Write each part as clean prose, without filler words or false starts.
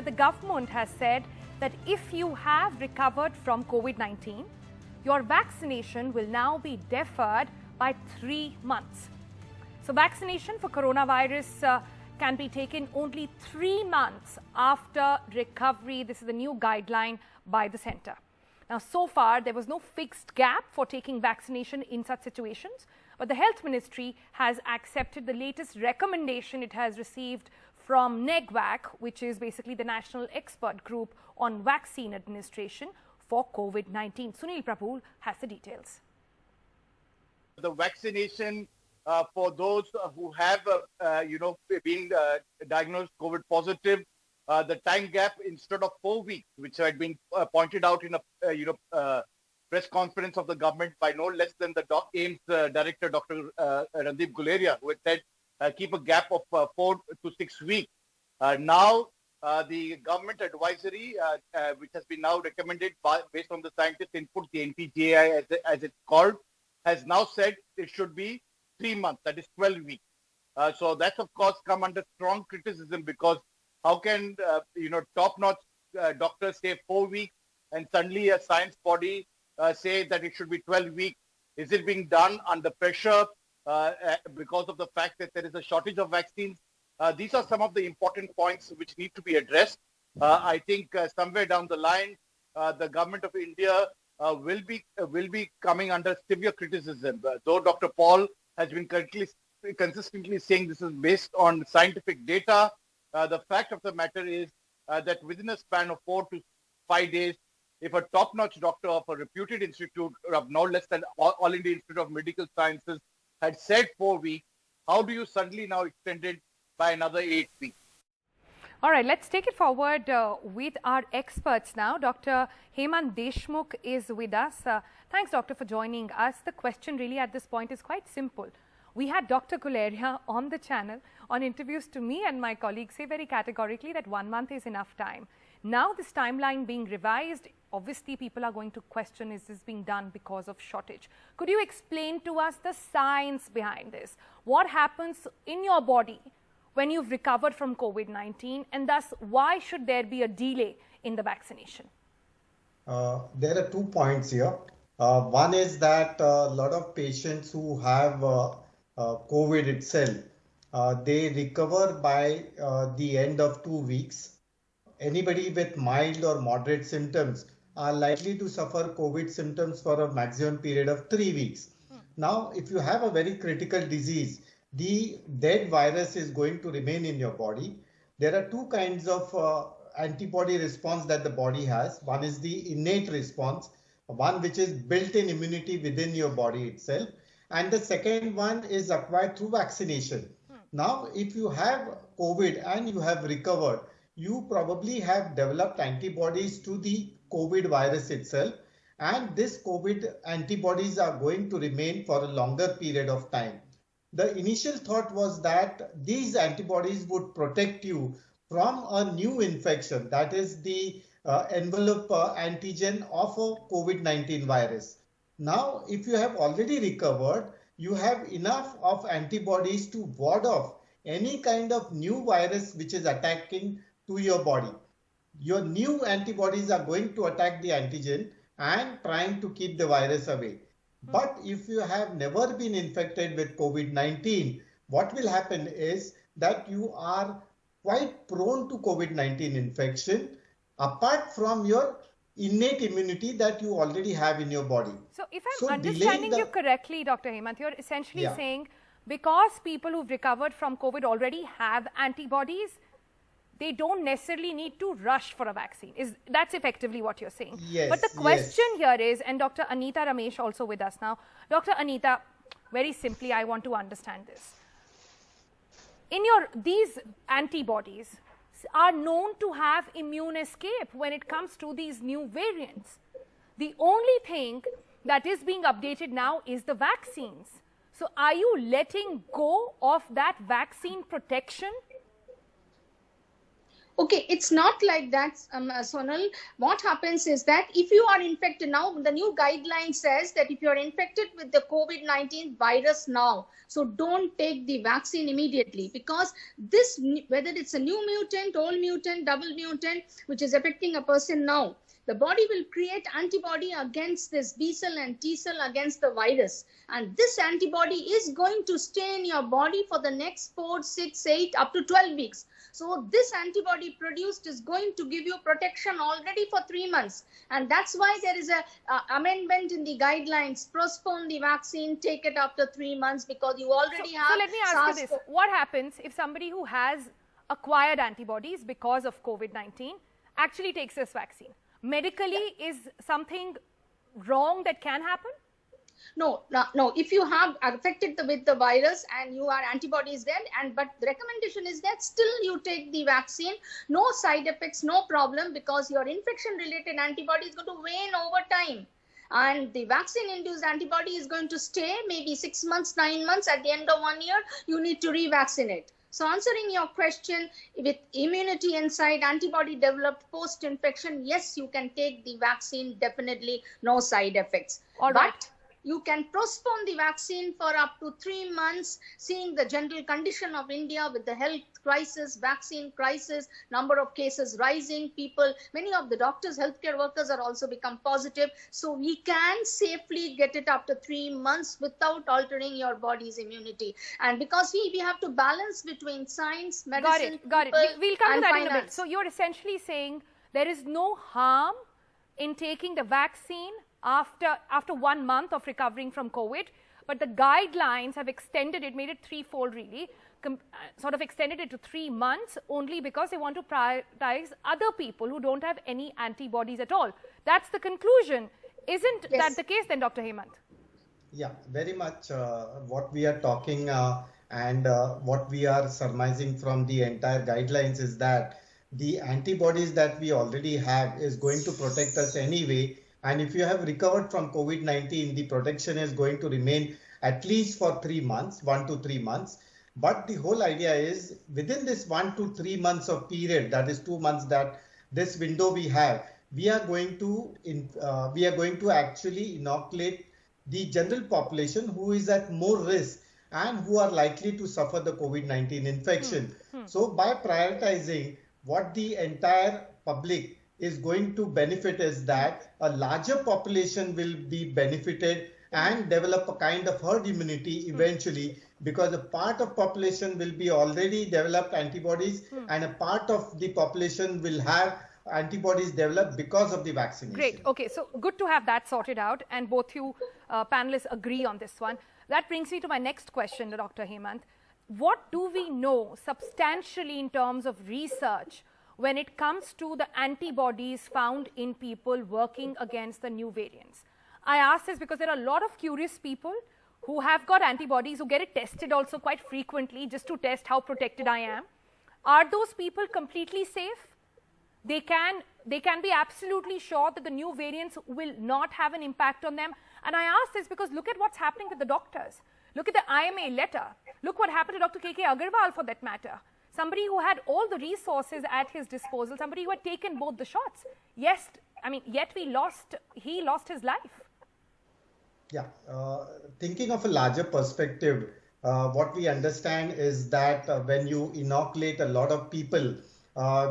the government has said that if you have recovered from COVID-19, your vaccination will now be deferred by 3 months. So vaccination for coronavirus can be taken only 3 months after recovery. This is a new guideline by the centre. Now, so far, there was no fixed gap for taking vaccination in such situations, but the Health Ministry has accepted the latest recommendation it has received from NEGVAC, which is basically the National Expert Group on Vaccine Administration for COVID-19. Sunil Prabhu has the details. The vaccination for those who have, been diagnosed COVID positive, the time gap instead of 4 weeks, which had been pointed out in a press conference of the government by no less than the AIMS director, Dr. Randeep Guleria, who had said keep a gap of 4 to 6 weeks. Now, the government advisory, which has been now recommended based on the scientist input, the NPGI as it's called, has now said it should be 3 months, that is 12 weeks. So that's of course come under strong criticism, because how can top-notch doctors say 4 weeks and suddenly a science body say that it should be 12 weeks? Is it being done under pressure because of the fact that there is a shortage of vaccines? These are some of the important points which need to be addressed. I think somewhere down the line, the government of India will be coming under severe criticism. Though Dr. Paul has been consistently saying this is based on scientific data, the fact of the matter is that within a span of 4 to 5 days, if a top-notch doctor of a reputed institute of no less than All India Institute of Medical Sciences had said 4 weeks, how do you suddenly now extend it by another 8 weeks? All right, let's take it forward with our experts now. Dr. Hemant Deshmukh is with us. Thanks, doctor, for joining us. The question really at this point is quite simple. We had Dr. Guleria on the channel on interviews to me and my colleagues say very categorically that 1 month is enough time. Now this timeline being revised, obviously people are going to question, is this being done because of shortage? Could you explain to us the science behind this? What happens in your body when you've recovered from COVID-19, and thus why should there be a delay in the vaccination? There are 2 points here. One is that a lot of patients who have COVID itself, they recover by the end of 2 weeks. Anybody with mild or moderate symptoms are likely to suffer COVID symptoms for a maximum period of 3 weeks. Now, if you have a very critical disease, the dead virus is going to remain in your body. There are 2 kinds of antibody response that the body has. One is the innate response, one which is built-in immunity within your body itself. And the second one is acquired through vaccination. Now, if you have COVID and you have recovered, you probably have developed antibodies to the COVID virus itself. And this COVID antibodies are going to remain for a longer period of time. The initial thought was that these antibodies would protect you from a new infection, that is the envelope antigen of a COVID-19 virus. Now, if you have already recovered, you have enough of antibodies to ward off any kind of new virus which is attacking to your body. Your new antibodies are going to attack the antigen and trying to keep the virus away. But if you have never been infected with COVID-19, what will happen is that you are quite prone to COVID-19 infection, apart from your innate immunity that you already have in your body. So if I'm understanding you correctly, Dr. Hemant, you're essentially saying because people who've recovered from COVID already have antibodies, they don't necessarily need to rush for a vaccine. That's effectively what you're saying. Yes. But the question here is, and Dr. Anita Ramesh also with us now. Dr. Anita, very simply, I want to understand this. These antibodies are known to have immune escape when it comes to these new variants. The only thing that is being updated now is the vaccines. So are you letting go of that vaccine protection? Okay, it's not like that, Sonal. What happens is that if you are infected now, the new guideline says that if you are infected with the COVID-19 virus now, so don't take the vaccine immediately, because this, whether it's a new mutant, old mutant, double mutant, which is affecting a person now, the body will create antibody against this B cell and T cell against the virus. And this antibody is going to stay in your body for the next 4, 6, 8, up to 12 weeks. So this antibody produced is going to give you protection already for 3 months. And that's why there is a amendment in the guidelines. Postpone the vaccine, take it after 3 months, because you already have. So let me ask you this. What happens if somebody who has acquired antibodies because of COVID-19 actually takes this vaccine? Medically, is something wrong that can happen? No. If you have affected with the virus and you are antibodies then, but the recommendation is that still you take the vaccine, no side effects, no problem, because your infection-related antibody is going to wane over time. And the vaccine-induced antibody is going to stay maybe 6 months, 9 months. At the end of 1 year, you need to revaccinate. So answering your question, with immunity inside, antibody developed post-infection, yes, you can take the vaccine, definitely no side effects. All right. But you can postpone the vaccine for up to 3 months, seeing the general condition of India with the health crisis, vaccine crisis, number of cases rising, many of the doctors, healthcare workers are also become positive. So we can safely get it after 3 months without altering your body's immunity. And because we have to balance between science, medicine, Got it. We'll come to that finance. in a bit. So you're essentially saying there is no harm in taking the vaccine after 1 month of recovering from COVID, but the guidelines have extended it, made it threefold really, sort of extended it to 3 months only because they want to prioritize other people who don't have any antibodies at all. That's the conclusion. Isn't that the case then, Dr. Hemant? Yeah, very much what we are talking and what we are surmising from the entire guidelines is that the antibodies that we already have is going to protect us anyway. And if you have recovered from COVID-19, the protection is going to remain at least for 3 months, 1 to 3 months. But the whole idea is within this 1 to 3 months of period, that is 2 months, that this window we have, we are going to actually inoculate the general population who is at more risk and who are likely to suffer the COVID-19 infection. So by prioritizing, what the entire public is going to benefit is that a larger population will be benefited and develop a kind of herd immunity eventually, because a part of population will be already developed antibodies and a part of the population will have antibodies developed because of the vaccination. Great. Okay, so good to have that sorted out, and both you panelists agree on this one. That brings me to my next question, Dr. Hemant. What do we know substantially in terms of research when it comes to the antibodies found in people working against the new variants? I ask this because there are a lot of curious people who have got antibodies, who get it tested also quite frequently just to test how protected I am. Are those people completely safe? They can be absolutely sure that the new variants will not have an impact on them. And I ask this because look at what's happening with the doctors. Look at the IMA letter. Look what happened to Dr. K.K. Agarwal for that matter. Somebody who had all the resources at his disposal, somebody who had taken both the shots. Yes, I mean, yet he lost his life. Yeah, thinking of a larger perspective, what we understand is that when you inoculate a lot of people,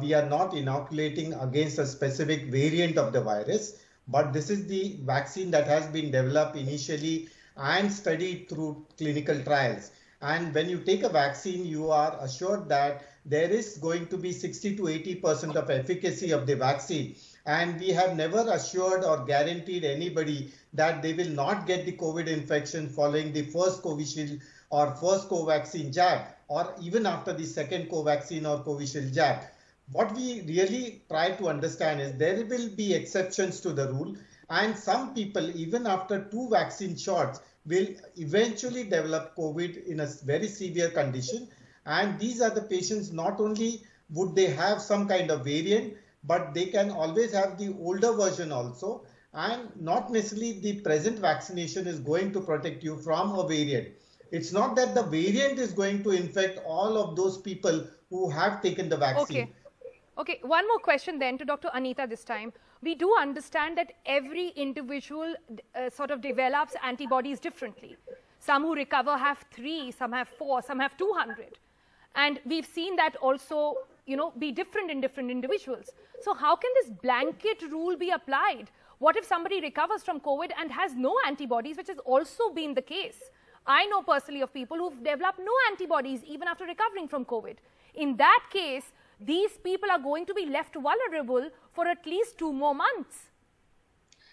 we are not inoculating against a specific variant of the virus, but this is the vaccine that has been developed initially and studied through clinical trials. And when you take a vaccine, you are assured that there is going to be 60 to 80% of efficacy of the vaccine. And we have never assured or guaranteed anybody that they will not get the COVID infection following the first Covishield or first Covaxin jab, or even after the second Covaxin or Covishield jab. What we really try to understand is there will be exceptions to the rule, and some people, even after 2 vaccine shots, will eventually develop COVID in a very severe condition. And these are the patients, not only would they have some kind of variant, but they can always have the older version also. And not necessarily the present vaccination is going to protect you from a variant. It's not that the variant is going to infect all of those people who have taken the vaccine. Okay. Okay, one more question then to Dr. Anita this time. We do understand that every individual sort of develops antibodies differently. Some who recover have 3, some have 4, some have 200. And we've seen that also, be different in different individuals. So how can this blanket rule be applied? What if somebody recovers from COVID and has no antibodies, which has also been the case? I know personally of people who've developed no antibodies even after recovering from COVID. In that case, these people are going to be left vulnerable for at least 2 more months.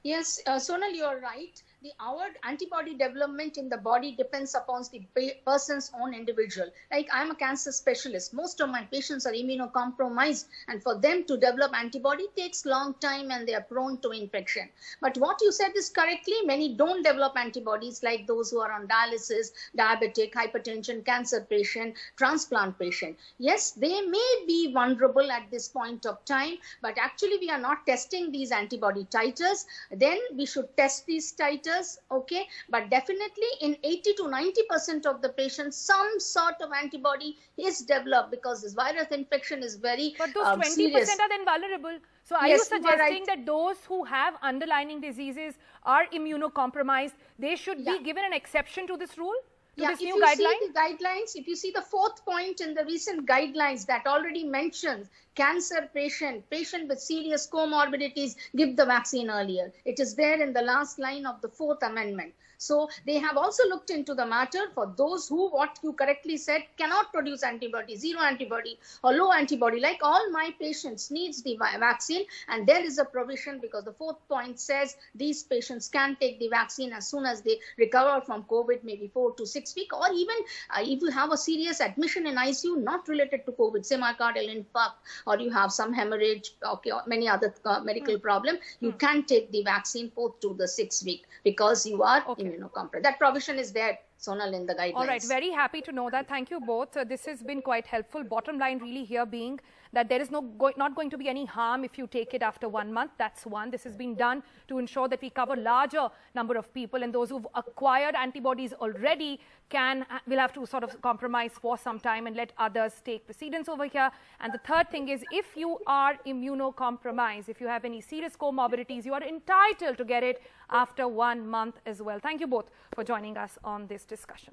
Yes, Sonal, you're right. Our antibody development in the body depends upon the person's own individual. Like, I'm a cancer specialist. Most of my patients are immunocompromised, and for them to develop antibody takes long time and they are prone to infection. But what you said is correctly, many don't develop antibodies, like those who are on dialysis, diabetic, hypertension, cancer patient, transplant patient. Yes, they may be vulnerable at this point of time, but actually we are not testing these antibody titers. Then we should test these titers. Okay, but definitely in 80 to 90% of the patients, some sort of antibody is developed, because this virus infection is very But those 20% serious. are then vulnerable. So are Yes, you suggesting that those who have underlying diseases are immunocompromised, they should be given an exception to this rule? If you see the guidelines, if you see the 4th point in the recent guidelines that already mentions cancer patient with serious comorbidities, give the vaccine earlier. It is there in the last line of the 4th amendment. So they have also looked into the matter for those who, what you correctly said, cannot produce antibody, 0 antibody or low antibody. Like all my patients needs the vaccine, and there is a provision, because the 4th point says these patients can take the vaccine as soon as they recover from COVID, maybe 4 to 6 weeks, or even if you have a serious admission in ICU not related to COVID, say myocardial infarct, or you have some hemorrhage, okay, or many other medical problem, you can take the vaccine 4th to the 6th week, because you are immunocompromised. That provision is there, Sonal, in the guidelines. All right, very happy to know that. Thank you both. This has been quite helpful. Bottom line really here being that there is not going to be any harm if you take it after 1 month. That's one. This has been done to ensure that we cover larger number of people, and those who've acquired antibodies already will have to sort of compromise for some time and let others take precedence over here. And the third thing is, if you are immunocompromised, if you have any serious comorbidities, you are entitled to get it after 1 month as well. Thank you both for joining us on this discussion.